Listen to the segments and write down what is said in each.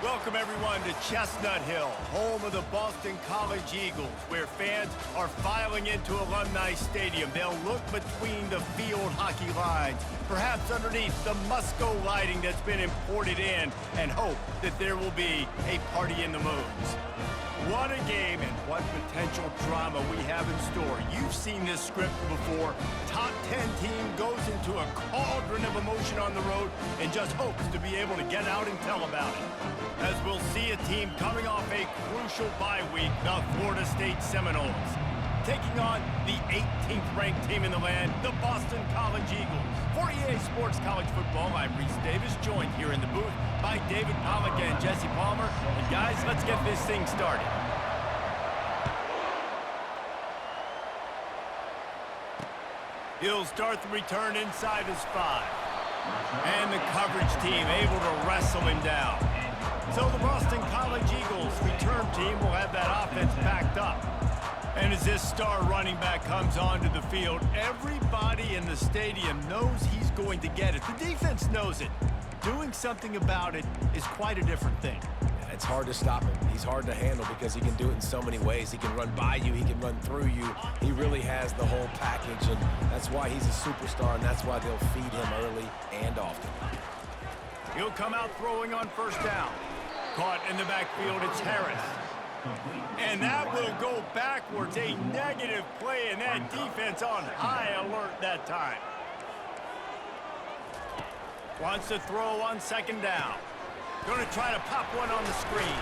Welcome, everyone, to Chestnut Hill, home of the Boston College Eagles, where fans are filing into Alumni Stadium. They'll look between the field hockey lines, perhaps underneath the Musco lighting that's been imported in, and hope that there will be a party in the moons. What a game and what potential drama we have in store. You've seen this script before. Top 10 team goes into a cauldron of emotion on the road and just hopes to be able to get out and tell about it. As we'll see a team coming off a crucial bye week, the Florida State Seminoles, taking on the 18th ranked team in the land, the Boston College Eagles. For EA Sports College Football, I'm Reese Davis, joined here in the booth by David Pollack and Jesse Palmer. And guys, let's get this thing started. He'll start the return inside his 5. And the coverage team able to wrestle him down. So the Boston College Eagles return team will have that offense backed up. And as this star running back comes onto the field, everybody in the stadium knows he's going to get it. The defense knows it. Doing something about it is quite a different thing. It's hard to stop him. He's hard to handle because he can do it in so many ways. He can run by you. He can run through you. He really has the whole package, and that's why he's a superstar, and that's why they'll feed him early and often. He'll come out throwing on first down. Caught in the backfield, it's Harris. And that will go backwards. A negative play, and that defense on high alert that time. Wants to throw on second down. Going to try to pop one on the screen.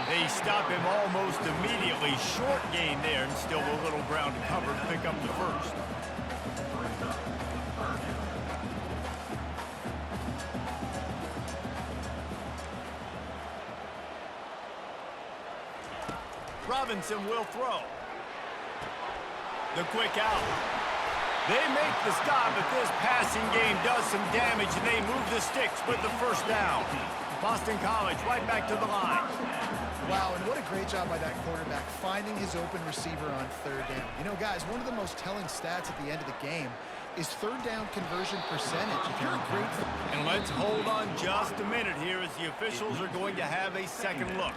They stop him almost immediately. Short gain there, and still a little ground to cover to pick up the first. Robinson will throw. The quick out. They make the stop, but this passing game does some damage, and they move the sticks with the first down. Boston College right back to the line. Wow, and what a great job by that quarterback finding his open receiver on third down. You know, guys, one of the most telling stats at the end of the game is third down conversion percentage. If you're a great... And let's hold on just a minute here as the officials are going to have a second look.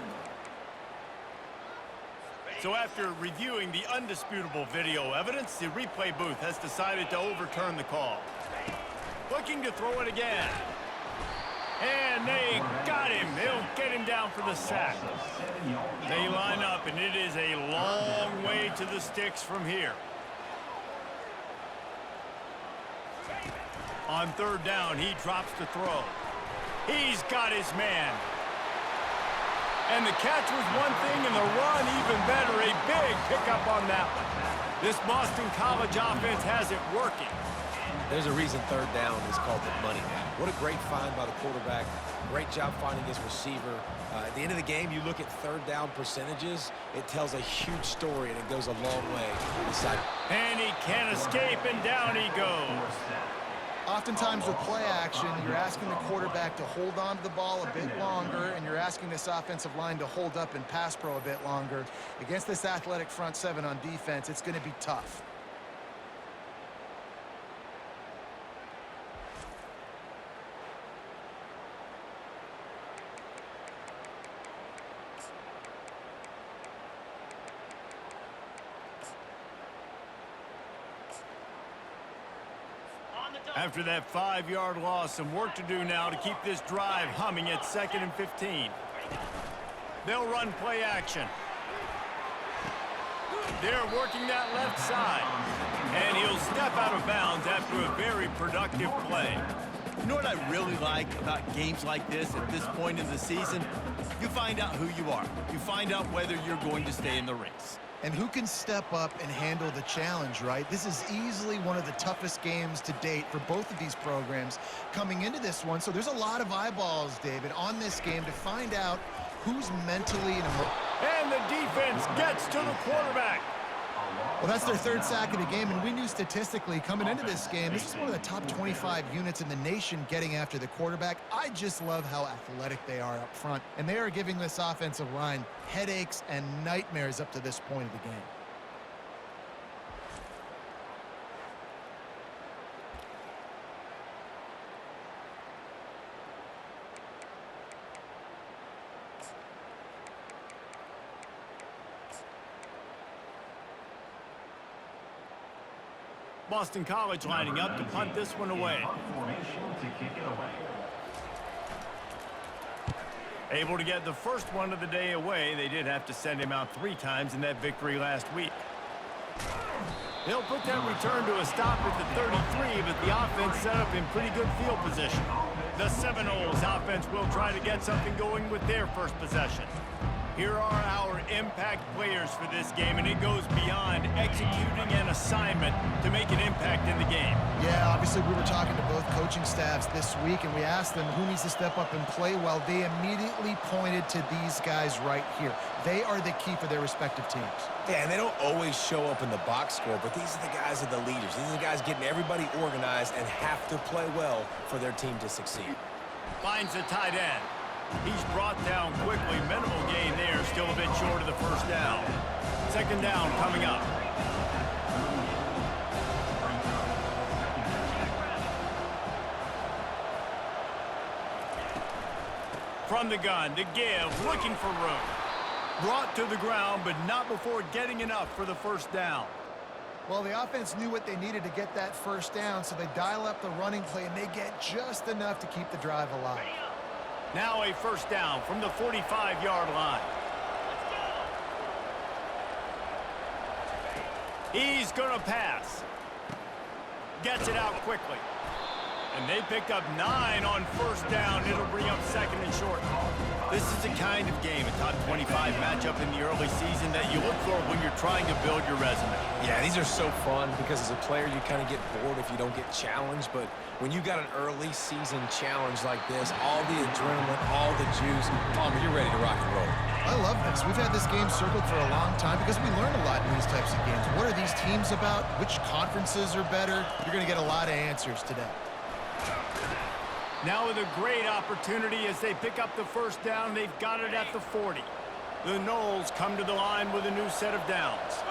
So after reviewing the undisputable video evidence, the replay booth has decided to overturn the call. Looking to throw it again. And they got him. They'll get him down for the sack. They line up, and it is a long way to the sticks from here. On third down, he drops to throw. He's got his man. And the catch was one thing, and the run even better. A big pickup on that one. This Boston College offense has it working. There's a reason third down is called the money down. What a great find by the quarterback. Great job finding his receiver. At the end of the game, you look at third down percentages. It tells a huge story, and it goes a long way. And he can't escape, and down he goes. Oftentimes with play action, you're asking the quarterback to hold on to the ball a bit longer, and you're asking this offensive line to hold up and pass pro a bit longer. Against this athletic front seven on defense, it's going to be tough. After that 5-yard loss, some work to do now to keep this drive humming at 2nd and 15. They'll run play action. They're working that left side. And he'll step out of bounds after a very productive play. You know what I really like about games like this at this point in the season? You find out who you are. You find out whether you're going to stay in the race. And who can step up and handle the challenge, right? This is easily one of the toughest games to date for both of these programs coming into this one. So there's a lot of eyeballs, David, on this game to find out who's mentally and the defense gets to the quarterback. Well, that's their third sack of the game, and we knew statistically coming into this game, this is one of the top 25 units in the nation getting after the quarterback. I just love how athletic they are up front, and they are giving this offensive line headaches and nightmares up to this point of the game. Boston College lining up to punt this one away. Able to get the first one of the day away. They did have to send him out 3 times in that victory last week. They'll put that return to a stop at the 33, but the offense set up in pretty good field position. The Seminoles offense will try to get something going with their first possession. Here are our impact players for this game, and it goes beyond executing an assignment to make an impact in the game. Yeah, obviously we were talking to both coaching staffs this week, and we asked them who needs to step up and play well. They immediately pointed to these guys right here. They are the key for their respective teams. Yeah, and they don't always show up in the box score, but these are the guys that are the leaders. These are the guys getting everybody organized and have to play well for their team to succeed. Finds a tight end. He's brought down quickly. Minimal gain there. Still a bit short of the first down. Second down coming up. From the gun to give. Looking for room. Brought to the ground, but not before getting enough for the first down. Well, the offense knew what they needed to get that first down, so they dial up the running play, and they get just enough to keep the drive alive. Now a first down from the 45-yard line. He's going to pass. Gets it out quickly. And they picked up 9 on first down. It'll bring up second and short. This is the kind of game, a top 25 matchup in the early season that you look for when you're trying to build your resume. Yeah, these are so fun because as a player, you kind of get bored if you don't get challenged. But when you got an early season challenge like this, all the adrenaline, all the juice, Palmer, you're ready to rock and roll. I love this. We've had this game circled for a long time because we learn a lot in these types of games. What are these teams about? Which conferences are better? You're going to get a lot of answers today. Now with a great opportunity as they pick up the first down. They've got it at the 40. The Noles come to the line with a new set of downs.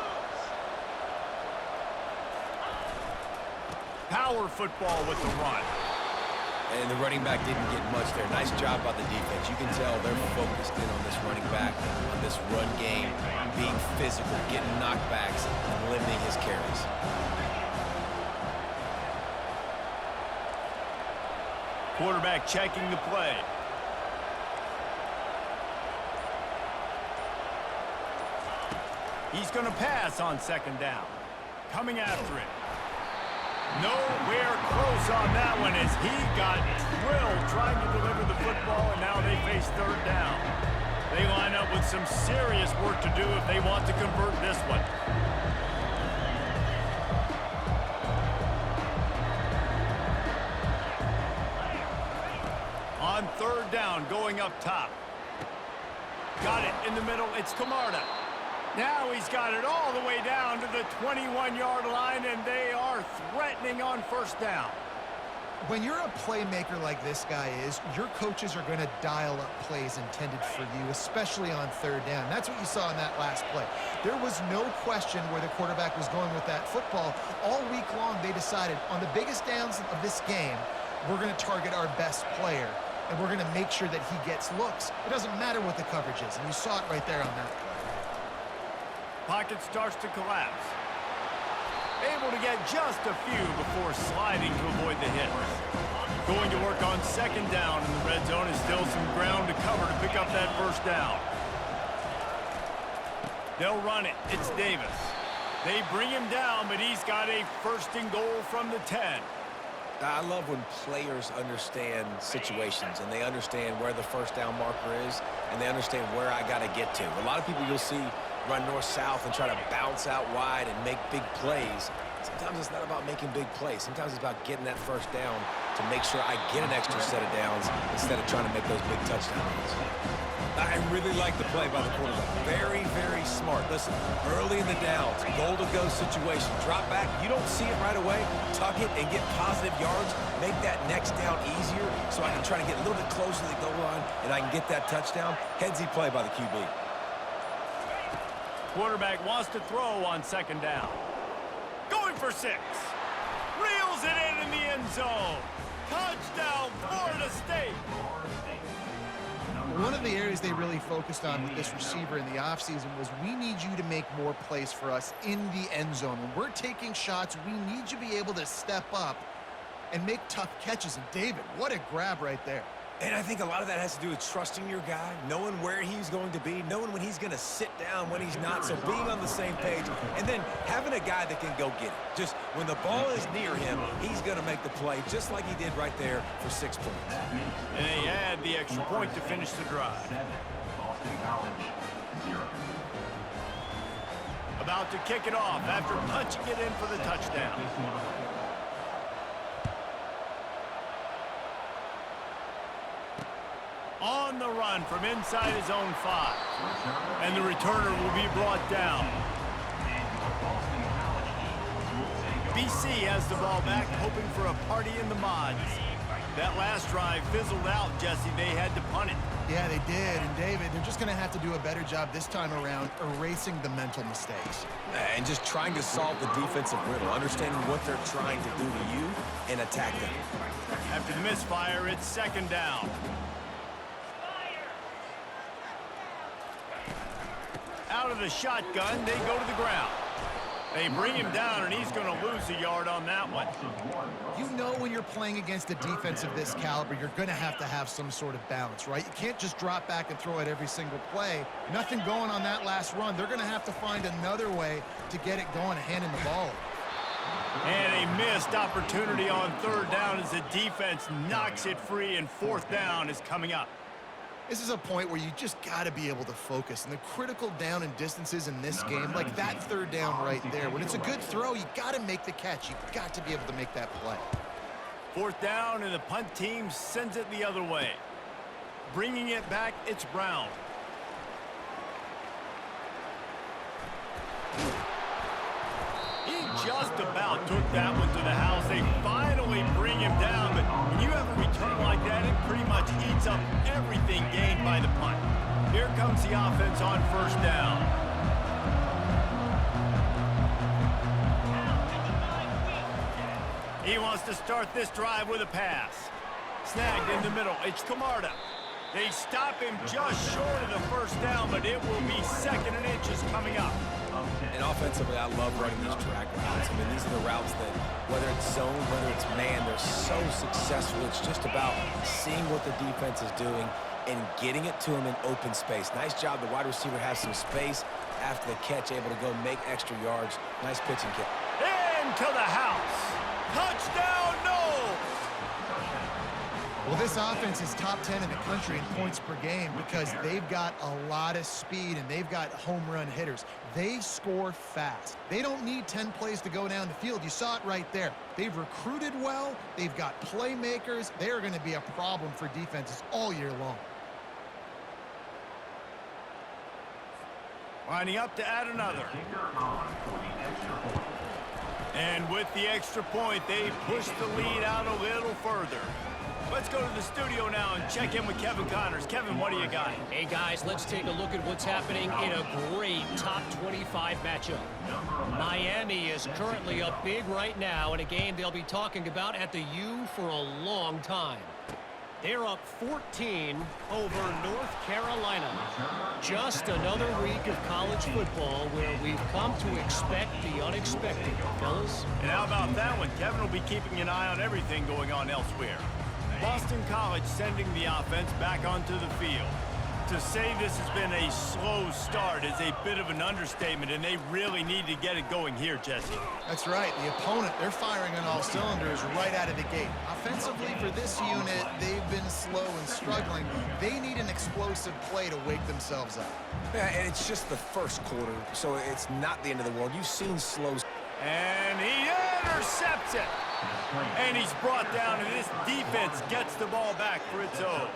Power football with the run. And the running back didn't get much there. Nice job by the defense. You can tell they're focused in on this running back, on this run game, being physical, getting knockbacks, and limiting his carries. Quarterback checking the play. He's going to pass on second down. Coming after it. Nowhere close on that one as he got drilled trying to deliver the football, and now they face third down. They line up with some serious work to do if they want to convert this one. On third down, going up top. Got it in the middle. It's Camarda. Now he's got it all the way down to the 21-yard line, and they are threatening on first down. When you're a playmaker like this guy is, your coaches are going to dial up plays intended for you, especially on third down. That's what you saw in that last play. There was no question where the quarterback was going with that football. All week long, they decided on the biggest downs of this game, we're going to target our best player, and we're going to make sure that he gets looks. It doesn't matter what the coverage is, and you saw it right there on that play. Pocket starts to collapse. Able to get just a few before sliding to avoid the hit. Going to work on second down in the red zone. Is still some ground to cover to pick up that first down. They'll run it. It's Davis. They bring him down, but he's got a first and goal from the 10. I love when players understand situations and they understand where the first down marker is and they understand where I got to get to. A lot of people you'll see run north-south and try to bounce out wide and make big plays. Sometimes it's not about making big plays. Sometimes it's about getting that first down to make sure I get an extra set of downs instead of trying to make those big touchdowns. I really like the play by the quarterback. Very, very smart. Listen, early in the downs, goal-to-go situation. Drop back. You don't see it right away. Tuck it and get positive yards. Make that next down easier so I can try to get a little bit closer to the goal line and I can get that touchdown. Headsy play by the QB. Quarterback wants to throw on second down. Going for 6. Reels it in the end zone. Touchdown, Florida State. One of the areas they really focused on with this receiver in the offseason was we need you to make more plays for us in the end zone. When we're taking shots, we need you to be able to step up and make tough catches. And David, what a grab right there. And I think a lot of that has to do with trusting your guy, knowing where he's going to be, knowing when he's going to sit down, when he's not, so being on the same page, and then having a guy that can go get it. Just when the ball is near him, he's going to make the play, just like he did right there for 6 points. And they add the extra point to finish the drive. About to kick it off after punching it in for the touchdown. On the run from inside his own 5. And the returner will be brought down. BC has the ball back, hoping for a party in the mods. That last drive fizzled out, Jesse. They had to punt it. Yeah, they did. And David, they're just going to have to do a better job this time around erasing the mental mistakes. And just trying to solve the defensive riddle, understanding what they're trying to do to you and attack them. After the misfire, it's second down. Out of the shotgun, they go to the ground. They bring him down, and he's going to lose a yard on that one. You know when you're playing against a defense of this caliber, you're going to have some sort of balance, right? You can't just drop back and throw it every single play. Nothing going on that last run. They're going to have to find another way to get it going and handing the ball. And a missed opportunity on third down as the defense knocks it free, and fourth down is coming up. This is a point where you just got to be able to focus. And the critical down and distances in this game, like that third down right there, when it's a good throw, you got to make the catch. You've got to be able to make that play. Fourth down, and the punt team sends it the other way. Bringing it back, it's Brown. He just about took that one to the house. They finally bring him down, but when you have a return like that, it pretty much eats up everything gained by the punt. Here comes the offense on first down. He wants to start this drive with a pass. Snagged in the middle. It's Camarda. They stop him just short of the first down, but it will be second and inches coming up. And offensively, I love running these track routes. I mean, these are the routes that, whether it's zone, whether it's man, they're so successful. It's just about seeing what the defense is doing and getting it to him in open space. Nice job. The wide receiver has some space after the catch, able to go make extra yards. Nice pitch and kick. Into the house. Touchdown, Knowles! Well, this offense is top 10 in the country in points per game because they've got a lot of speed and they've got home run hitters. They score fast. They don't need 10 plays to go down the field. You saw it right there. They've recruited well. They've got playmakers. They are going to be a problem for defenses all year long. Lining up to add another. And with the extra point, they push the lead out a little further. Let's go to the studio now and check in with Kevin Connors. Kevin, what do you got? Hey, guys, let's take a look at what's happening in a great top 25 matchup. Miami is currently up big right now in a game they'll be talking about at the U for a long time. They're up 14 over North Carolina. Just another week of college football where we've come to expect the unexpected, fellas. And how about that one? Kevin will be keeping an eye on everything going on elsewhere. Boston College sending the offense back onto the field. To say this has been a slow start is a bit of an understatement, and they really need to get it going here, Jesse. That's right. The opponent, they're firing on all cylinders right out of the gate. Offensively for this unit, they've been slow and struggling. They need an explosive play to wake themselves up. Yeah, and it's just the first quarter, so it's not the end of the world. You've seen slows. And he intercepts it. And he's brought down, and this defense gets the ball back for its own.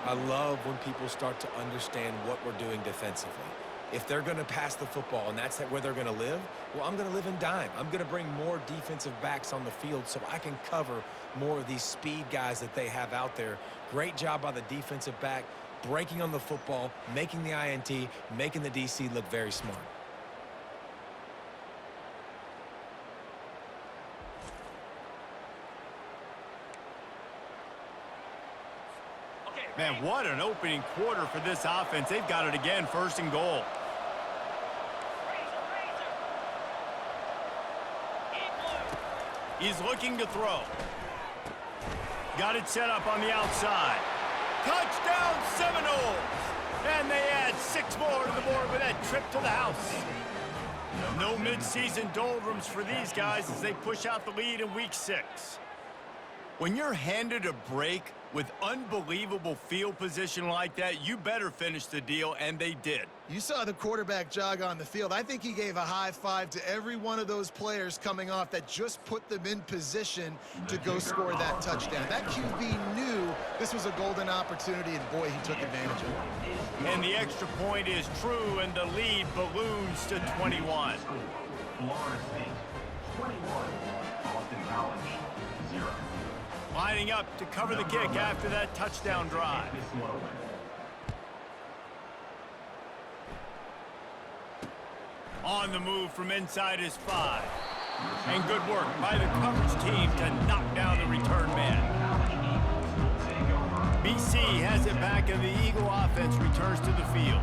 I love when people start to understand what we're doing defensively. If they're going to pass the football and that's where they're going to live, well, I'm going to live in dime. I'm going to bring more defensive backs on the field so I can cover more of these speed guys that they have out there. Great job by the defensive back, breaking on the football, making the INT, making the DC look very smart. Man, what an opening quarter for this offense. They've got it again, 1st and goal. He's looking to throw. Got it set up on the outside. Touchdown Seminoles! And they add 6 more to the board with that trip to the house. No midseason doldrums for these guys as they push out the lead in week 6. When you're handed a break with unbelievable field position like that, you better finish the deal, and they did. You saw the quarterback jog on the field. I think he gave a high five to every one of those players coming off that just put them in position to go score that touchdown. That QB knew this was a golden opportunity, and boy, he took advantage of it. And the extra point is true, and the lead balloons to 21. Florida State, 21. Boston College, 0. Lining up to cover the kick after that touchdown drive. On the move from inside his 5. And good work by the coverage team to knock down the return man. BC has it back, and the Eagle offense returns to the field.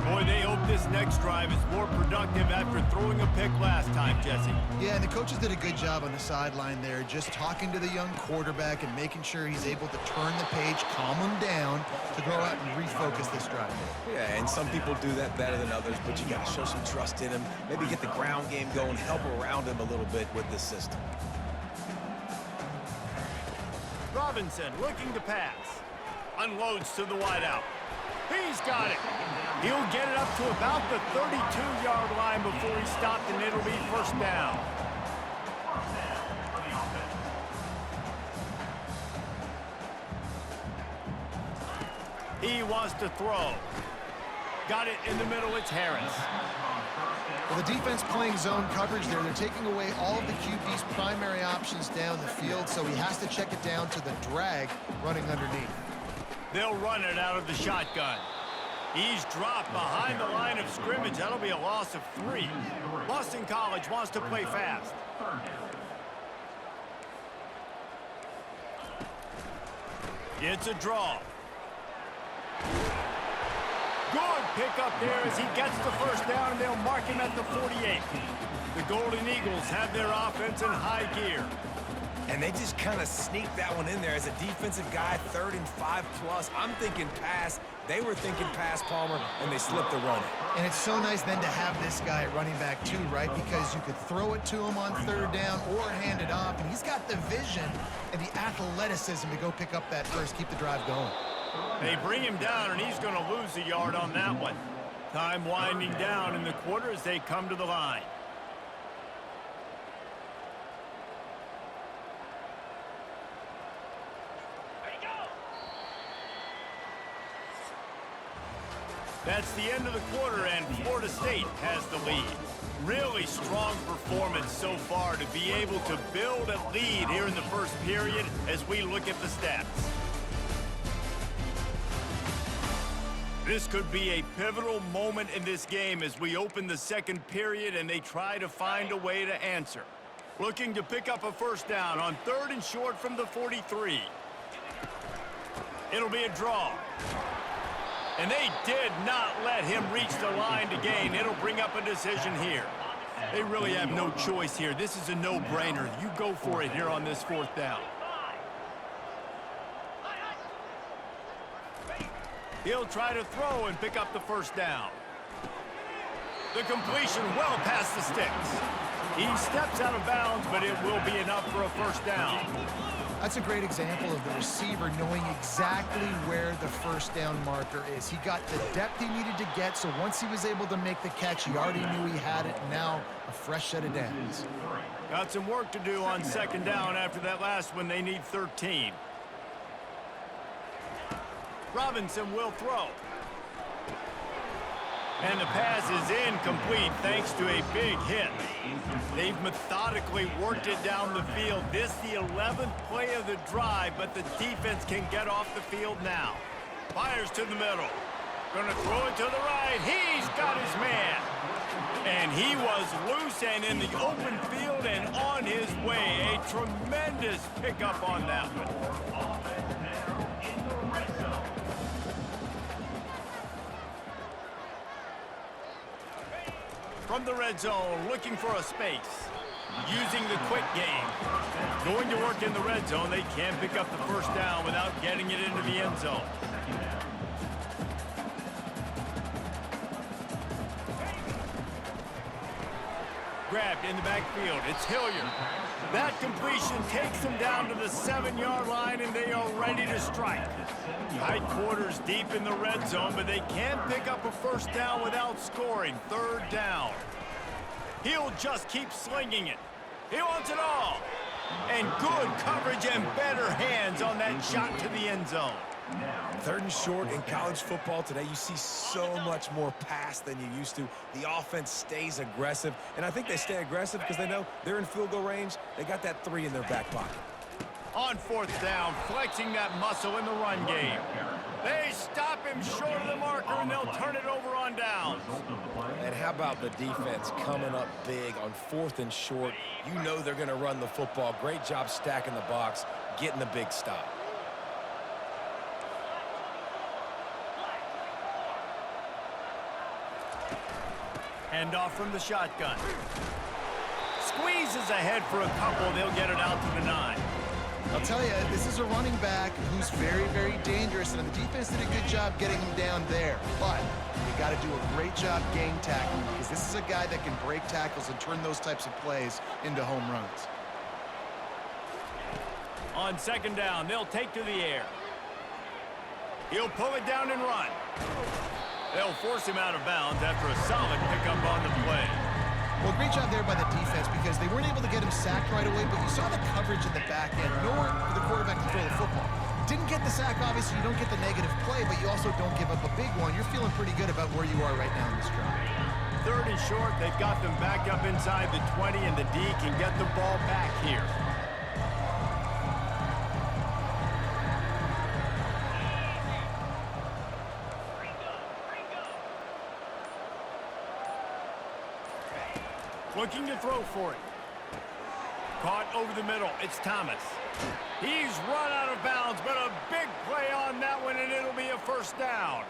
Boy, they hope this next drive is more productive after throwing a pick last time, Jesse. Yeah, and the coaches did a good job on the sideline there, just talking to the young quarterback and making sure he's able to turn the page, calm him down to go out and refocus this drive. Yeah, and some people do that better than others, but you got to show some trust in him, maybe get the ground game going, help around him a little bit with this system. Robinson looking to pass. Unloads to the wideout. He's got it. He'll get it up to about the 32-yard line before he stopped, and it'll be 1st down. He wants to throw. Got it in the middle. It's Harris. Well, the defense playing zone coverage there. They're taking away all of the QB's primary options down the field, so he has to check it down to the drag running underneath. They'll run it out of the shotgun. He's dropped behind the line of scrimmage. That'll be a loss of 3. Boston College wants to play fast. It's a draw. Good pickup there as he gets the 1st down, and they'll mark him at the 48. The Golden Eagles have their offense in high gear. And they just kind of sneaked that one in there as a defensive guy, 3rd and 5+. I'm thinking pass. They were thinking pass, Palmer, and they slipped the run. And it's so nice then to have this guy at running back too, right? Because you could throw it to him on 3rd down or hand it off, and he's got the vision and the athleticism to go pick up that first, keep the drive going. They bring him down, and he's going to lose a yard on that one. Time winding down in the quarter as they come to the line. That's the end of the quarter, and Florida State has the lead. Really strong performance so far to be able to build a lead here in the 1st period as we look at the stats. This could be a pivotal moment in this game as we open the 2nd period and they try to find a way to answer. Looking to pick up a 1st down on 3rd and short from the 43. It'll be a draw. And they did not let him reach the line to gain. It'll bring up a decision here. They really have no choice here. This is a no-brainer. You go for it here on this 4th down. He'll try to throw and pick up the 1st down. The completion well past the sticks. He steps out of bounds, but it will be enough for a 1st down. That's a great example of the receiver knowing exactly where the 1st down marker is. He got the depth he needed to get, so once he was able to make the catch, he already knew he had it. Now a fresh set of downs. Got some work to do on 2nd down after that last one. They need 13. Robinson will throw. And the pass is incomplete thanks to a big hit. They've methodically worked it down the field. This the 11th play of the drive, but the defense can get off the field now. Fires to the middle. Gonna throw it to the right. He's got his man. And he was loose and in the open field and on his way. A tremendous pickup on that one. from the red zone, looking for a space. Using the quick game. Going to work in the red zone. They can't pick up the first down without getting it into the end zone. Grabbed in the backfield. It's Hilliard. That completion takes them down to the 7-yard line, and they are ready to strike. Tight quarters deep in the red zone, but they can't pick up a first down without scoring. Third down. He'll just keep slinging it. He wants it all. And good coverage and better hands on that shot to the end zone. Third and short in college football today, you see so much more pass than you used to. The offense stays aggressive, and I think they stay aggressive because they know they're in field goal range. They got that 3 in their back pocket. On fourth down, flexing that muscle in the run game. They stop him short of the marker, and they'll turn it over on downs. And how about the defense coming up big on fourth and short? You know they're going to run the football. Great job stacking the box, getting the big stop. Handoff from the shotgun. Squeezes ahead for a couple. They'll get it out to the 9. I'll tell you, this is a running back who's very, very dangerous, and the defense did a good job getting him down there. But you got to do a great job game tackling because this is a guy that can break tackles and turn those types of plays into home runs. On second down, they'll take to the air. He'll pull it down and run. They'll force him out of bounds after a solid pickup on the play. Well, great job there by the defense because they weren't able to get him sacked right away, but you saw the coverage in the back end. Nowhere for the quarterback to throw the football. Didn't get the sack, obviously. You don't get the negative play, but you also don't give up a big one. You're feeling pretty good about where you are right now in this drive. Third and short, they've got them back up inside the 20, and the D can get the ball back here. Looking to throw for it. Caught over the middle. It's Thomas. He's run out of bounds, but a big play on that one, and it'll be a first down.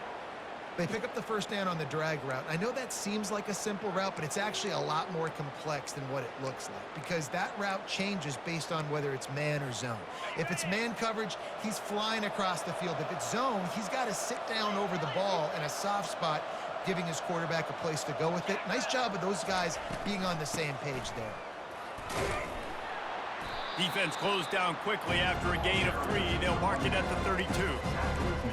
They pick up the first down on the drag route. I know that seems like a simple route, but it's actually a lot more complex than what it looks like because that route changes based on whether it's man or zone. If it's man coverage, he's flying across the field. If it's zone, he's got to sit down over the ball in a soft spot, giving his quarterback a place to go with it. Nice job of those guys being on the same page there. Defense closed down quickly after a gain of 3. They'll mark it at the 32.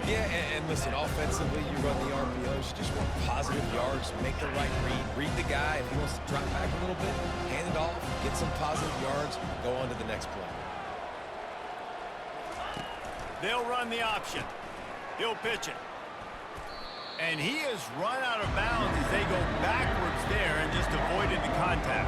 Yeah, and listen, offensively, you run the RPOs. You just want positive yards, make the right read the guy. If he wants to drop back a little bit, hand it off, get some positive yards, go on to the next play. They'll run the option. He'll pitch it. And he has run out of bounds as they go backwards there and just avoided the contact.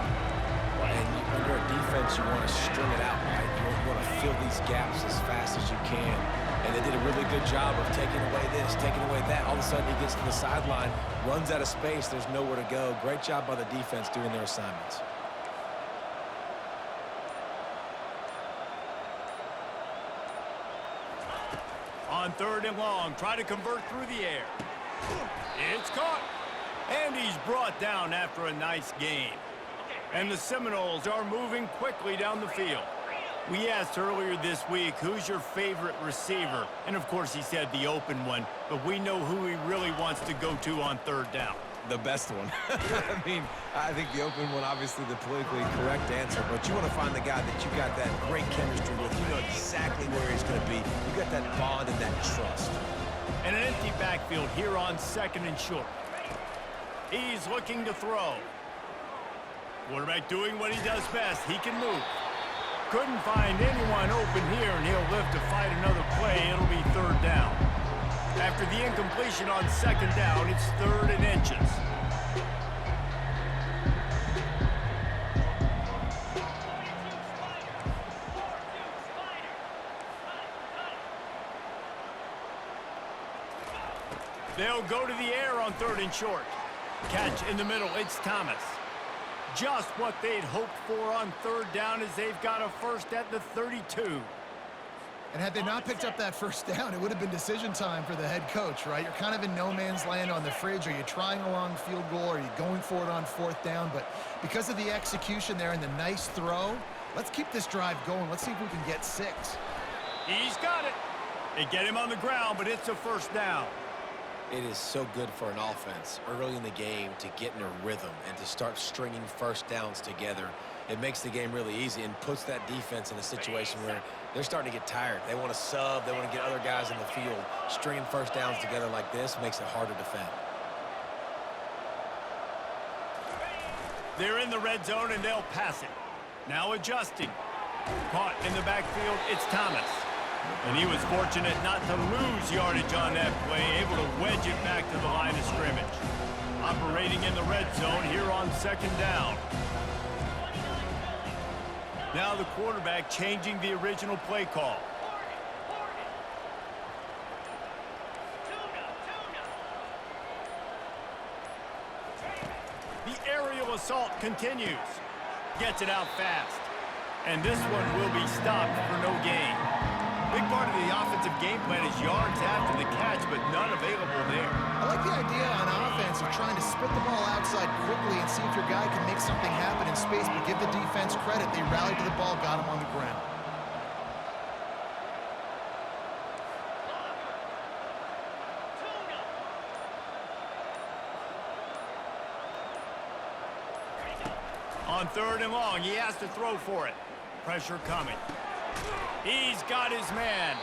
And under a defense, you want to string it out, right? You want to fill these gaps as fast as you can. And they did a really good job of taking away this, taking away that. All of a sudden, he gets to the sideline, runs out of space. There's nowhere to go. Great job by the defense doing their assignments. On third and long, try to convert through the air. It's caught. And he's brought down after a nice game. And the Seminoles are moving quickly down the field. We asked earlier this week, who's your favorite receiver? And, of course, he said the open one. But we know who he really wants to go to on third down. The best one. I mean, I think the open one, obviously the politically correct answer, but you want to find the guy that you got that great chemistry with. You know exactly where he's going to be. You got that bond and that trust. And an empty backfield here on second and short. He's looking to throw. Quarterback doing what he does best. He can move. Couldn't find anyone open here, and he'll live to fight another play. It'll be third down. After the incompletion on second down, it's third and inches. They'll go to the air on third and short. Catch in the middle, it's Thomas. Just what they'd hoped for on third down as they've got a first at the 32. And had they not picked up that first down, it would have been decision time for the head coach, right? You're kind of in no man's land on the fridge. Are you trying a long field goal? Are you going for it on fourth down? But because of the execution there and the nice throw, let's keep this drive going. Let's see if we can get 6. He's got it. They get him on the ground, but it's a first down. It is so good for an offense early in the game to get in a rhythm and to start stringing first downs together. It makes the game really easy and puts that defense in a situation where they're starting to get tired. They want to sub. They want to get other guys in the field. Stringing first downs together like this makes it hard to defend. They're in the red zone, and they'll pass it. Now adjusting. Caught in the backfield, it's Thomas. And he was fortunate not to lose yardage on that play, able to wedge it back to the line of scrimmage. Operating in the red zone here on second down. Now the quarterback changing the original play call. The aerial assault continues. Gets it out fast. And this one will be stopped for no gain. Big part of the offensive game plan is yards after the catch, but none available there. I like the idea on offense of trying to spit the ball outside quickly and see if your guy can make something happen in space, but give the defense credit. They rallied to the ball, got him on the ground. On third and long, he has to throw for it. Pressure coming. He's got his man.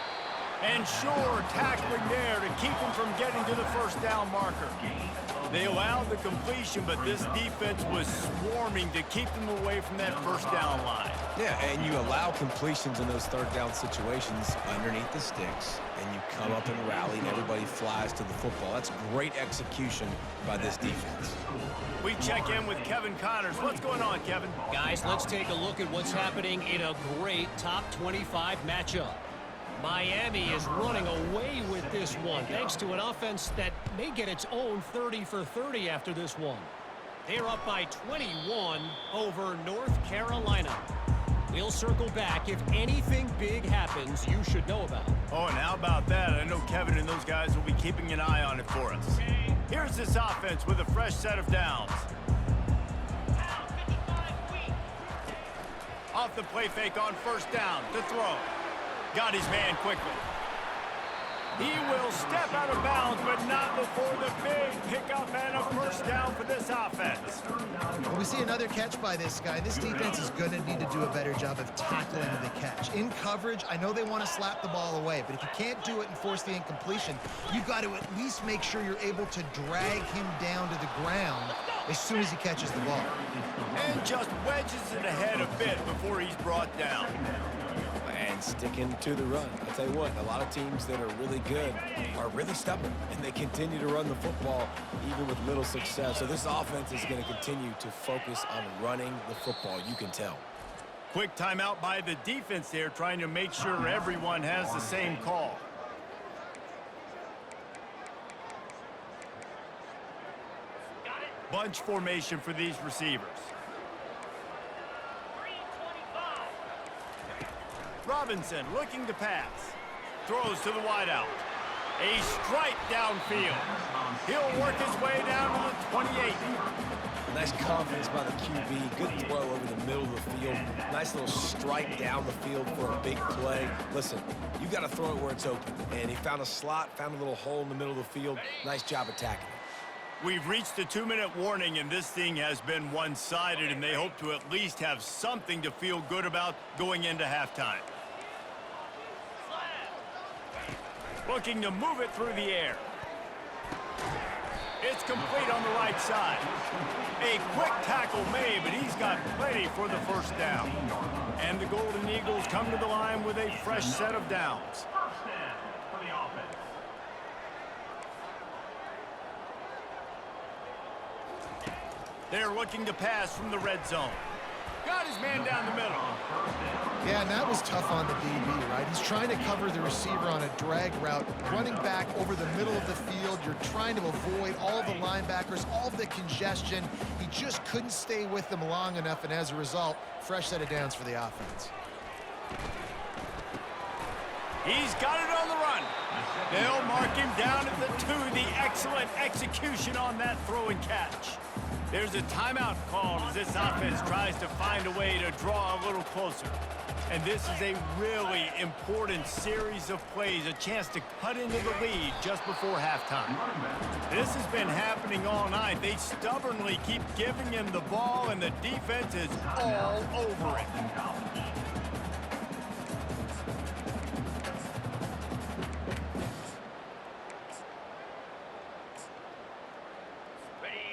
And sure, tackling there to keep him from getting to the first down marker. They allowed the completion, but this defense was swarming to keep them away from that first down line. Yeah, and you allow completions in those third down situations underneath the sticks, and you come up and rally, and everybody flies to the football. That's great execution by this defense. We check in with Kevin Connors. What's going on, Kevin? Guys, let's take a look at what's happening in a great top 25 matchup. Miami is running away with this one, thanks to an offense that may get its own 30 for 30 after this one. They're up by 21 over North Carolina. We'll circle back if anything big happens you should know about. Oh, and how about that? I know Kevin and those guys will be keeping an eye on it for us. Here's this offense with a fresh set of downs. Off the play fake on first down to throw. Got his man quickly. He will step out of bounds, but not before the big pickup and a first down for this offense. When we see another catch by this guy, this defense is going to need to do a better job of tackling the catch. In coverage, I know they want to slap the ball away, but if you can't do it and force the incompletion, you've got to at least make sure you're able to drag him down to the ground as soon as he catches the ball. And just wedges it ahead a bit before he's brought down. And sticking to the run. I'll tell you what, a lot of teams that are really good are really stubborn, and they continue to run the football even with little success. So this offense is going to continue to focus on running the football, you can tell. Quick timeout by the defense there, trying to make sure everyone has the same call. Bunch formation for these receivers. Robinson looking to pass. Throws to the wideout. A strike downfield. He'll work his way down to the 28. Nice confidence by the QB. Good throw over the middle of the field. Nice little strike down the field for a big play. Listen, you got to throw it where it's open. And he found a slot, found a little hole in the middle of the field. Nice job attacking it. We've reached the 2-minute warning, and this thing has been one-sided, and they hope to at least have something to feel good about going into halftime. Looking to move it through the air. It's complete on the right side. A quick tackle made, but he's got plenty for the first down. And the Golden Eagles come to the line with a fresh set of downs. First down for the offense. They're looking to pass from the red zone. Got his man down the middle. Yeah, and that was tough on the DB, right? He's trying to cover the receiver on a drag route, running back over the middle of the field. You're trying to avoid all the linebackers, all of the congestion. He just couldn't stay with them long enough, and as a result, fresh set of downs for the offense. He's got it on the run. They'll mark him down at the 2. The excellent execution on that throw and catch. There's a timeout called as this offense tries to find a way to draw a little closer. And this is a really important series of plays, a chance to cut into the lead just before halftime. This has been happening all night. They stubbornly keep giving him the ball, and the defense is all over it.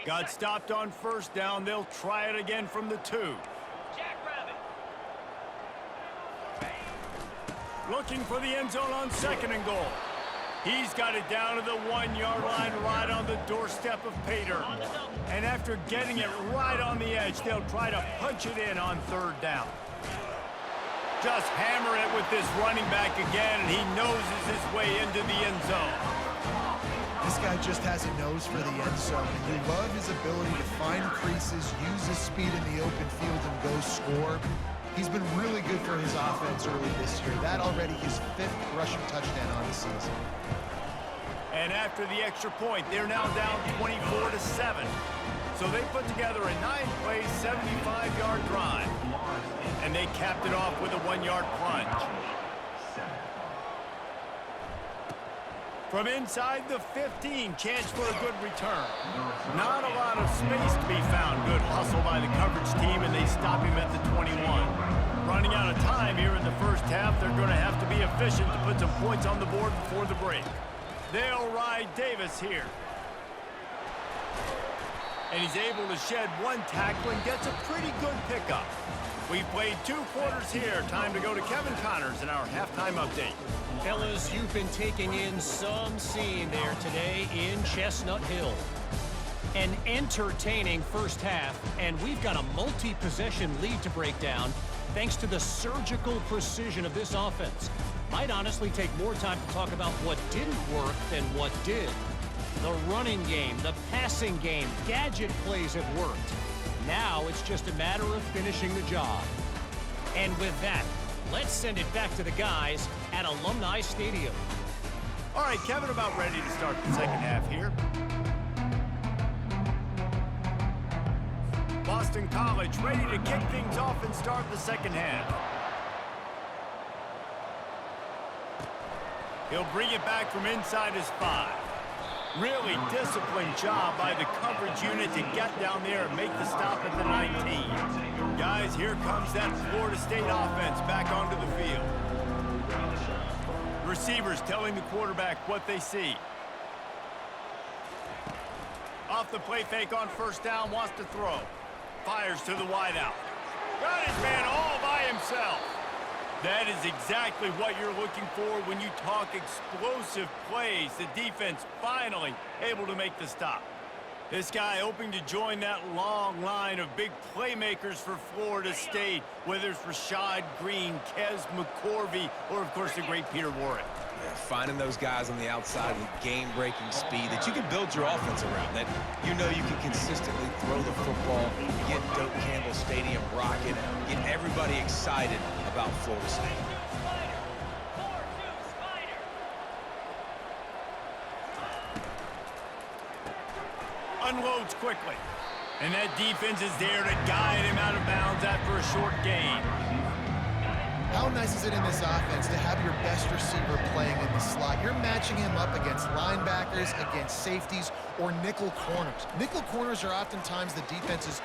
Got stopped on first down. They'll try it again from the 2. Looking for the end zone on 2nd and goal. He's got it down to the 1-yard line right on the doorstep of Pater. And after getting it right on the edge, they'll try to punch it in on 3rd down. Just hammer it with this running back again, and he noses his way into the end zone. This guy just has a nose for the end zone, and you love his ability to find creases, use his speed in the open field, and go score. He's been really good for his offense early this year. That already his 5th rushing touchdown on the season. And after the extra point, they're now down 24-7. So they put together a 9-play, 75-yard drive. And they capped it off with a 1-yard plunge. From inside the 15, chance for a good return. Not a lot of space to be found. Good hustle by the coverage team, and they stop him at the 21. Running out of time here in the first half, they're going to have to be efficient to put some points on the board before the break. They'll ride Davis here. And he's able to shed 1 tackle and gets a pretty good pickup. We've played 2 quarters here. Time to go to Kevin Connors in our halftime update. Fellas, you've been taking in some scene there today in Chestnut Hill. An entertaining first half, and we've got a multi-possession lead to break down thanks to the surgical precision of this offense. Might honestly take more time to talk about what didn't work than what did. The running game, the passing game, gadget plays have worked. Now it's just a matter of finishing the job. And with that, let's send it back to the guys at Alumni Stadium. All right, Kevin, about ready to start the second half here. Boston College ready to kick things off and start the second half. He'll bring it back from inside his 5. Really disciplined job by the coverage unit to get down there and make the stop at the 19. Guys, here comes that Florida State offense back onto the field. Receivers telling the quarterback what they see. Off the play fake on first down, wants to throw. Fires to the wideout. Got his man all by himself. That is exactly what you're looking for when you talk explosive plays. The defense finally able to make the stop. This guy hoping to join that long line of big playmakers for Florida State, whether it's Rashad Green, Kez McCorvey, or, of course, the great Peter Warrick. Yeah, finding those guys on the outside with game-breaking speed that you can build your offense around, that you know you can consistently throw the football, get Doak Campbell Stadium rocking, get everybody excited about Florida State. Unloads quickly. And that defense is there to guide him out of bounds after a short gain. How nice is it in this offense to have your best receiver playing in the slot? You're matching him up against linebackers, against safeties, or nickel corners. Nickel corners are oftentimes the defense's...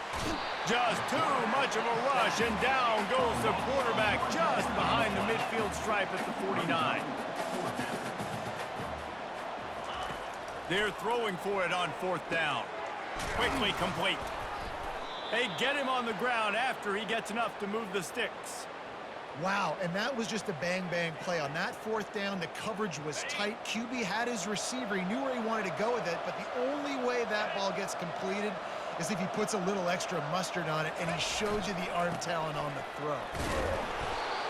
Just too much of a rush, and down goes the quarterback just behind the midfield stripe at the 49. They're throwing for it on fourth down. Quickly complete. They get him on the ground after he gets enough to move the sticks. Wow, and that was just a bang-bang play. On that fourth down, the coverage was tight. QB had his receiver. He knew where he wanted to go with it, but the only way that ball gets completed is if he puts a little extra mustard on it, and he shows you the arm talent on the throw.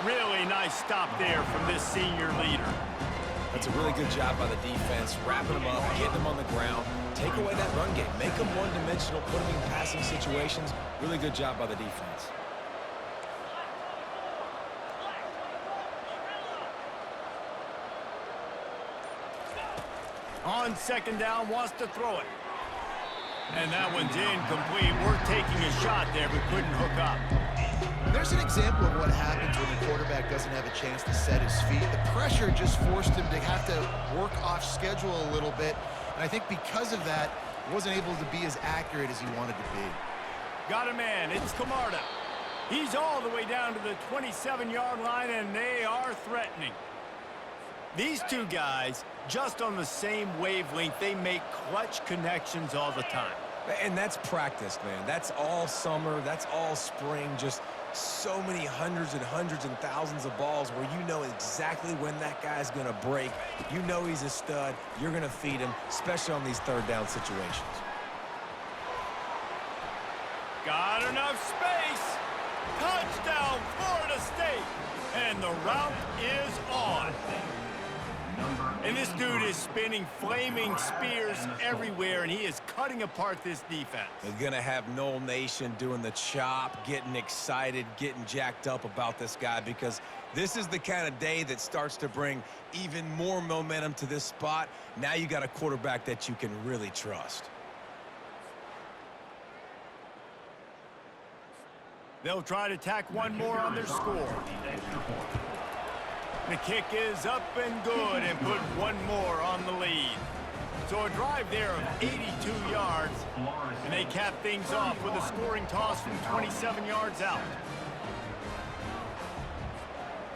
Really nice stop there from this senior leader. That's a really good job by the defense, wrapping them up, getting them on the ground, take away that run game, make them one-dimensional, put them in passing situations. Really good job by the defense. On second down, wants to throw it. And that one's incomplete. We're taking a shot there, but couldn't hook up. There's an example of what happens when the quarterback doesn't have a chance to set his feet. The pressure just forced him to have to work off schedule a little bit. And I think because of that, he wasn't able to be as accurate as he wanted to be. Got a man. It's Camarda. He's all the way down to the 27-yard line, and they are threatening. These two guys, just on the same wavelength, they make clutch connections all the time. And that's practice, man. That's all summer. That's all spring. Just so many hundreds and thousands of balls where you know exactly when that guy's going to break. You know he's a stud. You're going to feed him, especially on these third down situations. Got enough space. Touchdown, Florida State. And the route is on. And this dude is spinning flaming spears everywhere, and he is cutting apart this defense. They're going to have Noel Nation doing the chop, getting excited, getting jacked up about this guy, because this is the kind of day that starts to bring even more momentum to this spot. Now you got a quarterback that you can really trust. They'll try to tack one more on their score. The kick is up and good, and put one more on the lead. So a drive there of 82 yards, and they cap things off with a scoring toss from 27 yards out.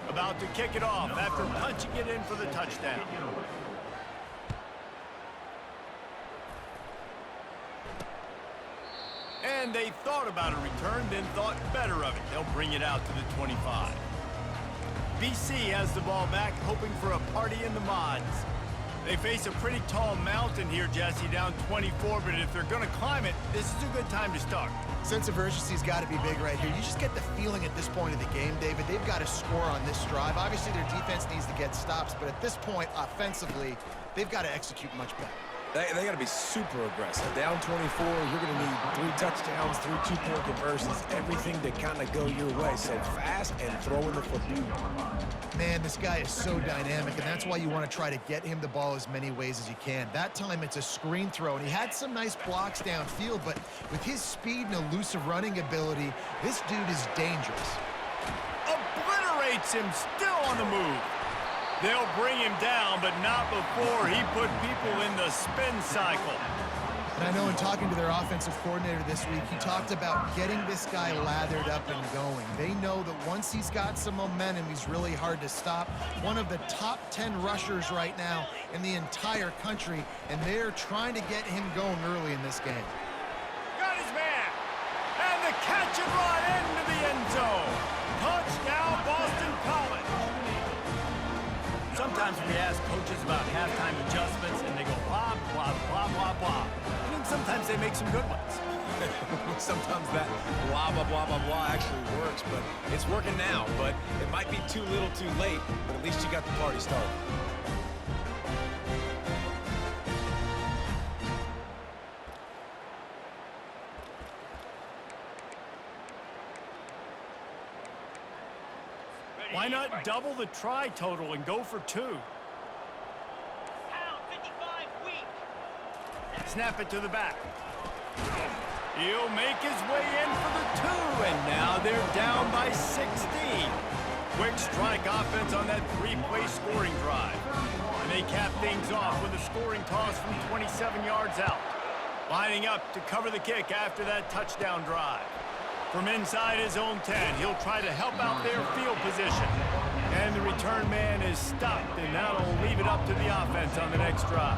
About to kick it off after punching it in for the touchdown. And they thought about a return, then thought better of it. They'll bring it out to the 25. BC has the ball back, hoping for a party in the mods. They face a pretty tall mountain here, Jesse, down 24, but if they're going to climb it, this is a good time to start. Sense of urgency's got to be big right here. You just get the feeling at this point of the game, David, they've got to score on this drive. Obviously, their defense needs to get stops, but at this point, offensively, they've got to execute much better. They got to be super aggressive. Down 24, you're going to need 3 touchdowns, 3 two-point conversions, everything to kind of go your way. So fast and throwing the football. Man, this guy is so dynamic, and that's why you want to try to get him the ball as many ways as you can. That time, it's a screen throw, and he had some nice blocks downfield, but with his speed and elusive running ability, this dude is dangerous. Obliterates him, still on the move. They'll bring him down, but not before he put people in the spin cycle. And I know in talking to their offensive coordinator this week, he talked about getting this guy lathered up and going. They know that once he's got some momentum, he's really hard to stop. One of the top 10 rushers right now in the entire country, and they're trying to get him going early in this game. Got his man. And the catch and run into the end zone. Touchdown, Boston College. Sometimes we ask coaches about halftime adjustments, and they go blah, blah, blah, blah, blah. And then sometimes they make some good ones. Sometimes that blah, blah, blah, blah, blah actually works, but it's working now. But it might be too little too late, but at least you got the party started. Why not double the try total and go for 2? Snap it to the back. He'll make his way in for the 2, and now they're down by 16. Quick strike offense on that 3-play scoring drive. And they cap things off with a scoring toss from 27 yards out. Lining up to cover the kick after that touchdown drive. From inside his own 10, he'll try to help out their field position. And the return man is stopped, and now they'll leave it up to the offense on the next drive.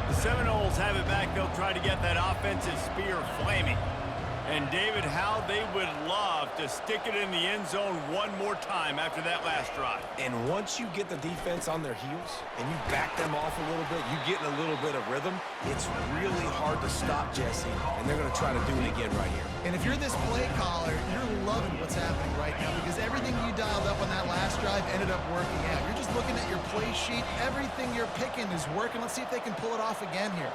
The Seminoles have it back. They'll try to get that offensive spear flaming. And David, how they would love to stick it in the end zone one more time after that last drive. And once you get the defense on their heels and you back them off a little bit, you get in a little bit of rhythm, it's really hard to stop, Jesse, and they're going to try to do it again right here. And if you're this play caller, you're loving what's happening right now because everything you dialed up on that last drive ended up working out. You're just looking at your play sheet. Everything you're picking is working. Let's see if they can pull it off again here.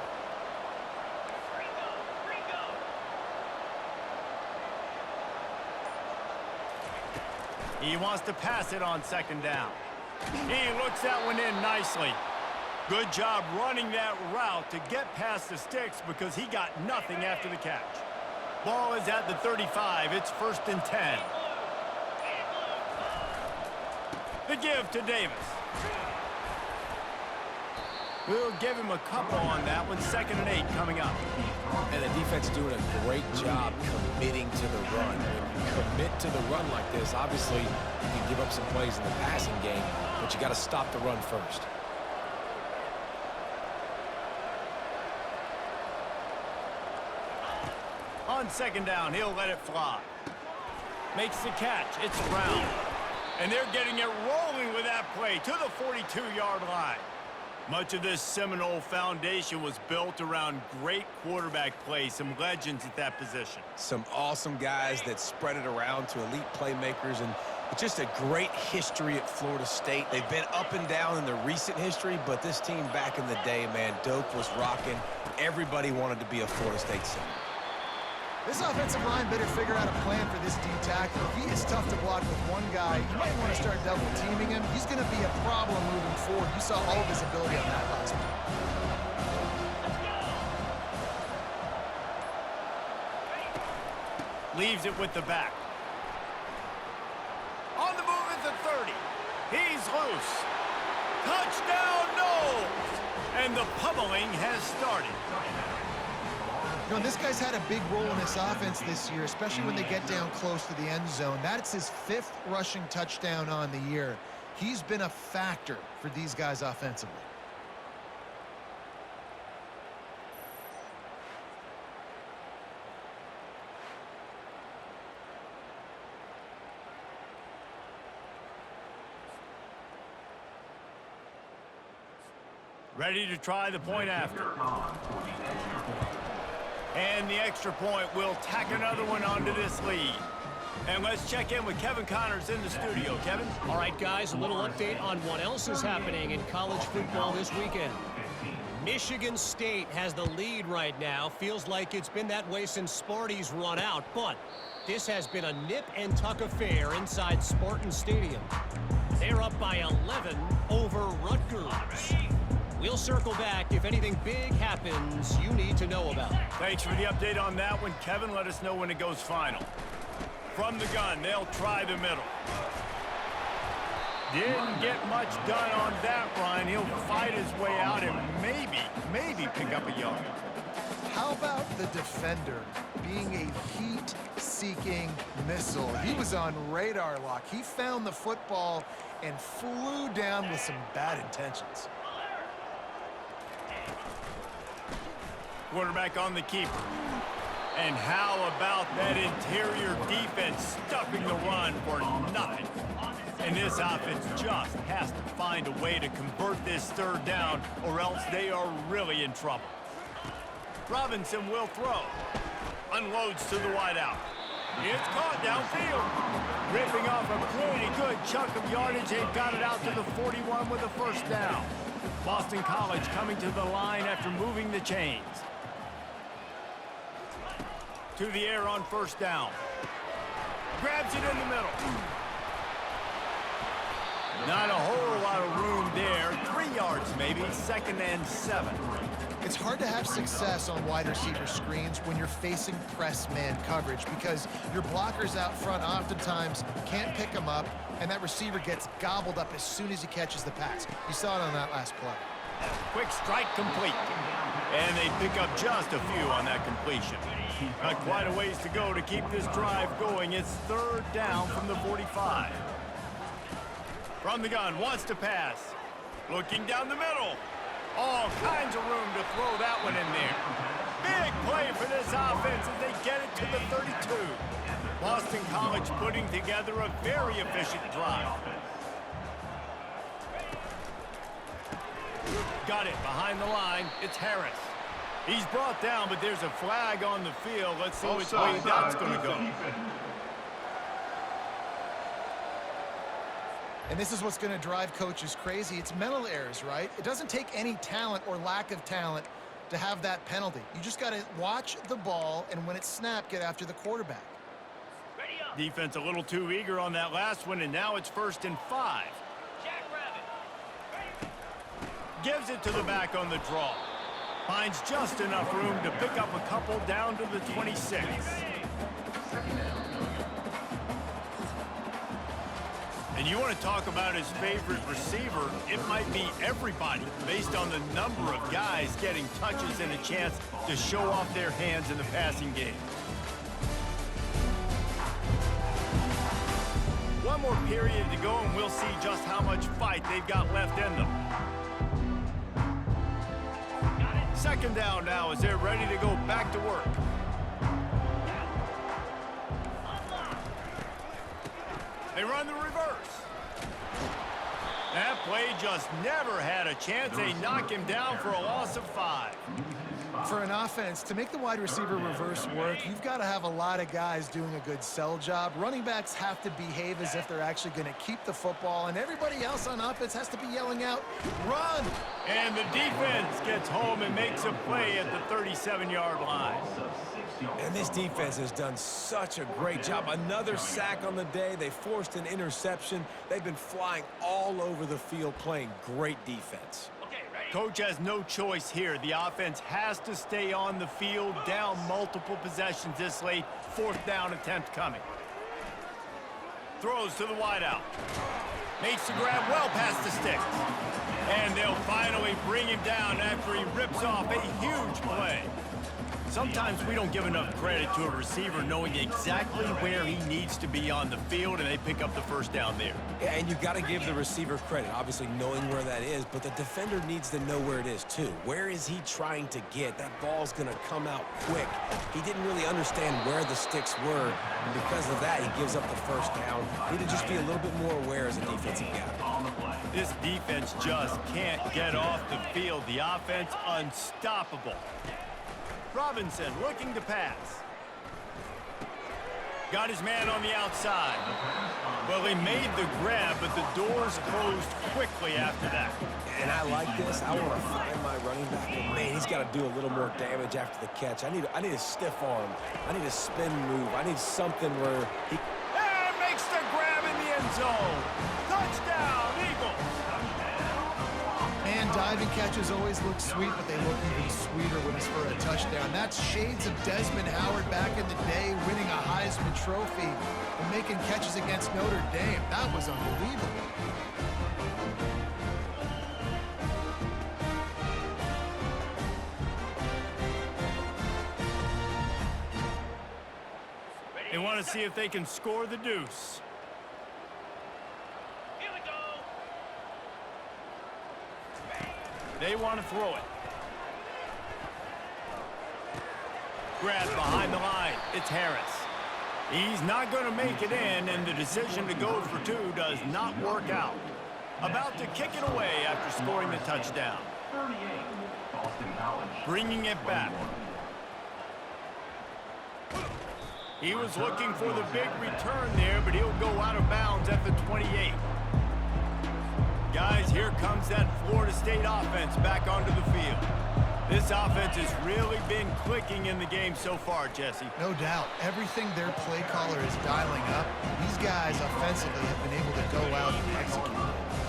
He wants to pass it on second down. He looks that one in nicely. Good job running that route to get past the sticks because he got nothing after the catch. Ball is at the 35. It's 1st and 10. The give to Davis. We'll give him a couple on that one. 2nd and 8 coming up. And the defense doing a great job committing to the run. When you commit to the run like this, obviously you can give up some plays in the passing game, but you got to stop the run first. On 2nd down, he'll let it fly. Makes the catch. It's Brown. And they're getting it rolling with that play to the 42-yard line. Much of this Seminole foundation was built around great quarterback play, some legends at that position. Some awesome guys that spread it around to elite playmakers, and just a great history at Florida State. They've been up and down in the recent history, but this team back in the day, man, Doak was rocking. Everybody wanted to be a Florida State center. This offensive line better figure out a plan for this D tackle. He is tough to block with one guy. You might want to start double teaming him. He's going to be a problem moving forward. You saw all of his ability on that last one. Leaves it with the back. On the move at the 30. He's loose. Touchdown, Knowles! And the pummeling has started. You know, this guy's had a big role in this offense this year, especially when they get down close to the end zone. That's his 5th rushing touchdown on the year. He's been a factor for these guys offensively. Ready to try the point after. And the extra point will tack another one onto this lead. And let's check in with Kevin Connors in the studio. Kevin? All right, guys, a little update on what else is happening in college football this weekend. Michigan State has the lead right now. Feels like it's been that way since Sparty's run out. But this has been a nip-and-tuck affair inside Spartan Stadium. They're up by 11 over Rutgers. We'll circle back if anything big happens you need to know about. Thanks for the update on that one, Kevin. Let us know when it goes final. From the gun, they'll try the middle. Didn't get much done on that run. He'll fight his way out and maybe pick up a yard. How about the defender being a heat-seeking missile? He was on radar lock. He found the football and flew down with some bad intentions. Quarterback on the keeper. And how about that interior defense stuffing the run for nothing? And this offense just has to find a way to convert this 3rd down, or else they are really in trouble. Robinson will throw. Unloads to the wideout. It's caught downfield. Ripping off a pretty good chunk of yardage. They've got it out to the 41 with a 1st down. Boston College coming to the line after moving the chains. To the air on 1st down. Grabs it in the middle. Not a whole lot of room there. 3 yards maybe. 2nd and 7. It's hard to have success on wide receiver screens when you're facing press man coverage because your blockers out front oftentimes can't pick them up, and that receiver gets gobbled up as soon as he catches the pass. You saw it on that last play. Quick strike complete. And they pick up just a few on that completion. Not quite a ways to go to keep this drive going. It's 3rd down from the 45. From the gun, wants to pass. Looking down the middle. All kinds of room to throw that one in there. Big play for this offense as they get it to the 32. Boston College putting together a very efficient drive. Got it behind the line. It's Harris. He's brought down, but there's a flag on the field. Let's see which way that's going to go. And this is what's going to drive coaches crazy. It's mental errors, right? It doesn't take any talent or lack of talent to have that penalty. You just got to watch the ball, and when it's snapped, get after the quarterback. Defense a little too eager on that last one, and now it's 1st and 5. Gives it to the back on the draw. Finds just enough room to pick up a couple down to the 26. And you want to talk about his favorite receiver, it might be everybody based on the number of guys getting touches and a chance to show off their hands in the passing game. One more period to go and we'll see just how much fight they've got left in them. Second down now as they're ready to go back to work. They run the reverse. That play just never had a chance. They knock him down for a loss of 5. For an offense, to make the wide receiver reverse work, you've got to have a lot of guys doing a good sell job. Running backs have to behave as if they're actually going to keep the football, and everybody else on offense has to be yelling out, run! And the defense gets home and makes a play at the 37-yard line. And this defense has done such a great job. Another sack on the day. They forced an interception. They've been flying all over the field playing great defense. Coach has no choice here. The offense has to stay on the field, down multiple possessions this late. Fourth down attempt coming. Throws to the wideout. Makes the grab well past the sticks. And they'll finally bring him down after he rips off a huge play. Sometimes we don't give enough credit to a receiver knowing exactly where he needs to be on the field, and they pick up the first down there. Yeah, and you've got to give the receiver credit, obviously knowing where that is, but the defender needs to know where it is too. Where is he trying to get? That ball's going to come out quick. He didn't really understand where the sticks were, and because of that, he gives up the first down. Need to just be a little bit more aware as a defensive guy. This defense just can't get off the field. The offense unstoppable. Robinson looking to pass. Got his man on the outside. Well, he made the grab, but the doors closed quickly after that. And I like this. I want to find my running back, but man, he's got to do a little more damage after the catch. I need a stiff arm. I need a spin move. I need something where he... And makes the grab in the end zone. Touchdown, Eagles. And diving catches always look sweet, but they look even sweeter when it's for a touchdown. That's shades of Desmond Howard back in the day, winning a Heisman Trophy and making catches against Notre Dame. That was unbelievable. They want to see if they can score the deuce. They want to throw it. Grab behind the line. It's Harris. He's not going to make it in, and the decision to go for 2 does not work out. About to kick it away after scoring the touchdown. Bringing it back. He was looking for the big return there, but he'll go out of bounds at the 28. Guys, here comes that Florida State offense back onto the field. This offense has really been clicking in the game so far, Jesse. No doubt. Everything their play caller is dialing up, these guys offensively have been able to go out and execute.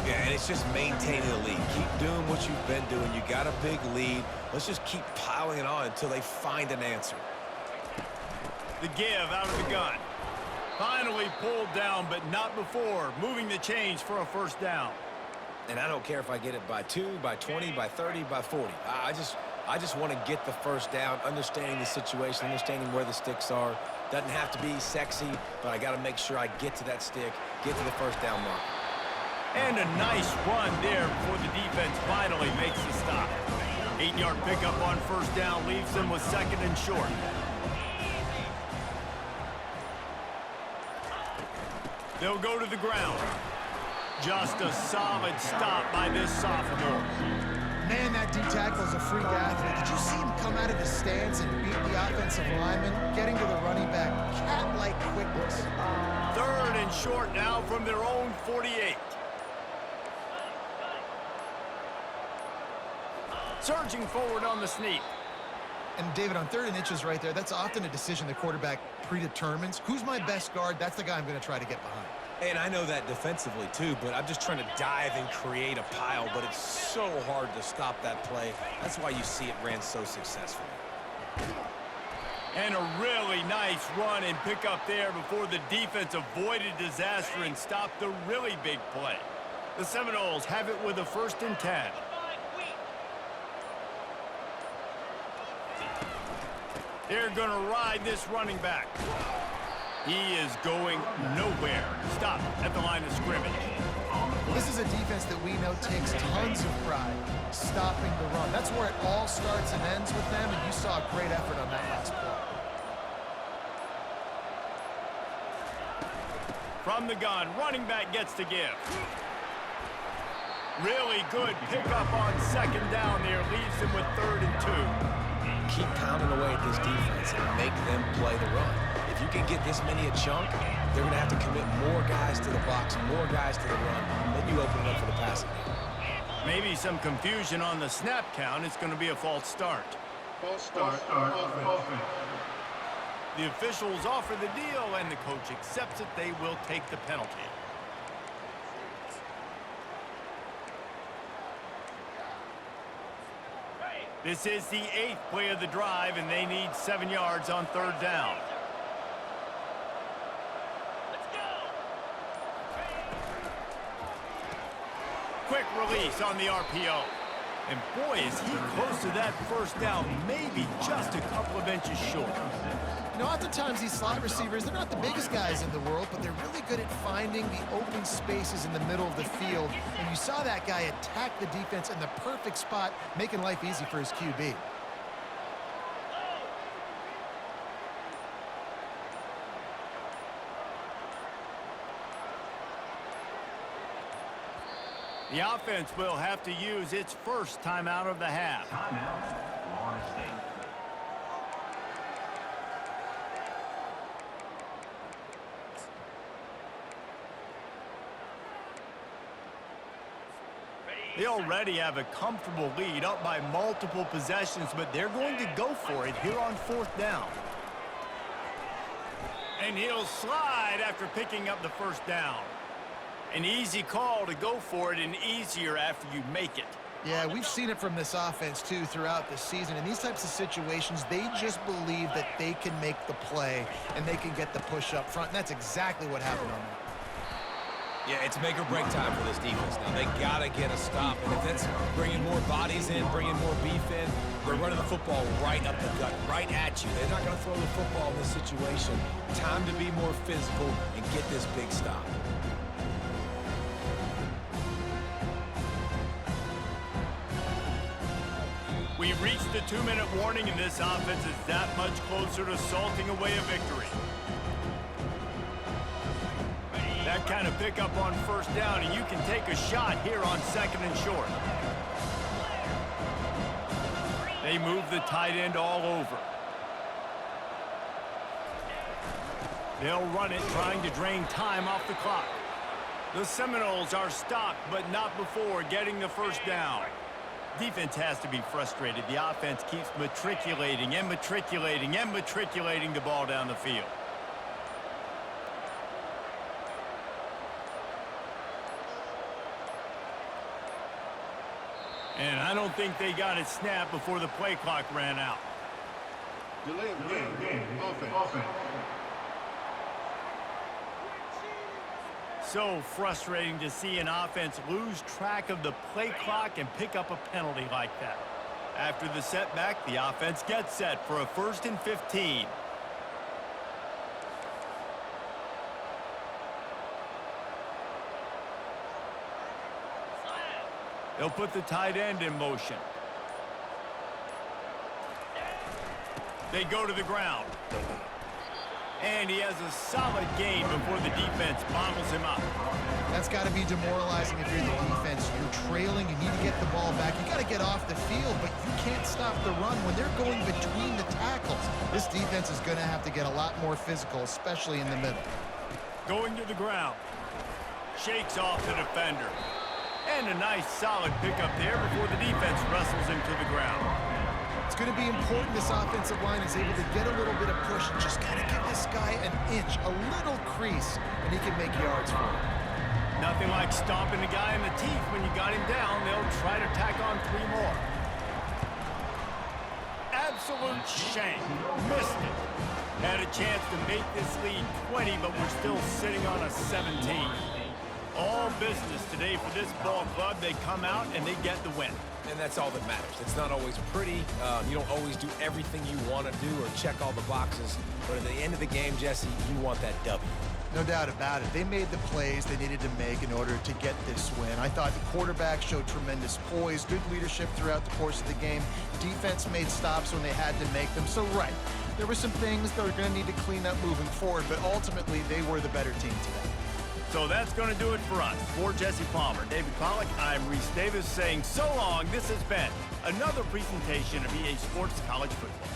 Yeah, and it's just maintaining the lead. Keep doing what you've been doing. You got a big lead. Let's just keep piling it on until they find an answer. The give out of the gun. Finally pulled down, but not before. Moving the chains for a first down. And I don't care if I get it by 2, by 20, by 30, by 40. I just want to get the first down, understanding the situation, understanding where the sticks are. Doesn't have to be sexy, but I got to make sure I get to that stick, get to the first down mark. And a nice run there before the defense finally makes the stop. 8-yard pickup on first down leaves them with second and short. They'll go to the ground. Just a solid stop by this sophomore. Man, that D-tackle is a freak athlete. Did you see him come out of his stance and beat the offensive lineman, getting to the running back, cat-like quickness? Third and short now from their own 48. Surging forward on the sneak. And David, on 3rd and inches right there, that's often a decision the quarterback predetermines. Who's my best guard? That's the guy I'm going to try to get behind. And I know that defensively too, but I'm just trying to dive and create a pile, but it's so hard to stop that play. That's why you see it ran so successfully. And a really nice run and pick up there before the defense avoided disaster and stopped the really big play. The Seminoles have it with a 1st and 10. They're going to ride this running back. He is going nowhere. Stop at the line of scrimmage. This is a defense that we know takes tons of pride stopping the run. That's where it all starts and ends with them, and you saw a great effort on that last play. From the gun, running back gets to give. Really good pickup on 2nd down there. Leaves him with 3rd and 2. Keep pounding away at this defense and make them play the run. If you can get this many a chunk, they're going to have to commit more guys to the box, more guys to the run. Then you open it up for the passing game. Maybe some confusion on the snap count. It's going to be a false start. False start. Offense. The officials offer the deal, and the coach accepts it. They will take the penalty. This is the 8th play of the drive, and they need 7 yards on 3rd down. Quick release on the RPO. And boy, is he close to that 1st down, maybe just a couple of inches short. You know, oftentimes these slot receivers, they're not the biggest guys in the world, but they're really good at finding the open spaces in the middle of the field. And you saw that guy attack the defense in the perfect spot, making life easy for his QB. The offense will have to use its 1st timeout of the half. Timeout, Florida State. They already have a comfortable lead, up by multiple possessions, but they're going to go for it here on 4th down. And he'll slide after picking up the 1st down. An easy call to go for it, and easier after you make it. Yeah, we've seen it from this offense, too, throughout the season. In these types of situations, they just believe that they can make the play and they can get the push up front, and that's exactly what happened on that. Yeah, it's make or break time for this defense now. They got to get a stop, and if it's bringing more bodies in, bringing more beef in, they're running the football right up the gut, right at you. They're not going to throw the football in this situation. Time to be more physical and get this big stop. We've reached the 2-minute warning, and this offense is that much closer to salting away a victory. That kind of pickup on 1st down, and you can take a shot here on 2nd and short. They move the tight end all over. They'll run it, trying to drain time off the clock. The Seminoles are stopped, but not before getting the 1st down. Defense has to be frustrated. The offense keeps matriculating and matriculating and matriculating the ball down the field. And I don't think they got it snapped before the play clock ran out. Delay of game. Offense. So frustrating to see an offense lose track of the play clock and pick up a penalty like that. After the setback, the offense gets set for a 1st and 15. They'll put the tight end in motion. They go to the ground. And he has a solid gain before the defense bottles him up. That's got to be demoralizing if you're the defense. You're trailing, you need to get the ball back. You got to get off the field, but you can't stop the run when they're going between the tackles. This defense is going to have to get a lot more physical, especially in the middle. Going to the ground. Shakes off the defender. And a nice solid pickup there before the defense wrestles him to the ground. It's going to be important this offensive line is able to get a little bit of push and just got to give this guy an inch, a little crease, and he can make yards for him. Nothing like stomping the guy in the teeth when you got him down. They'll try to tack on 3 more. Absolute shank. Missed it. Had a chance to make this lead 20, but we're still sitting on a 17. All business today for this ball club. They come out and they get the win. And that's all that matters. It's not always pretty. You don't always do everything you want to do or check all the boxes. But at the end of the game, Jesse, you want that W. No doubt about it. They made the plays they needed to make in order to get this win. I thought the quarterback showed tremendous poise, good leadership throughout the course of the game. Defense made stops when they had to make them. So, right, there were some things that are going to need to clean up moving forward, but ultimately they were the better team today. So that's going to do it for us. For Jesse Palmer, David Pollack, I'm Reese Davis saying so long. This has been another presentation of EA Sports College Football.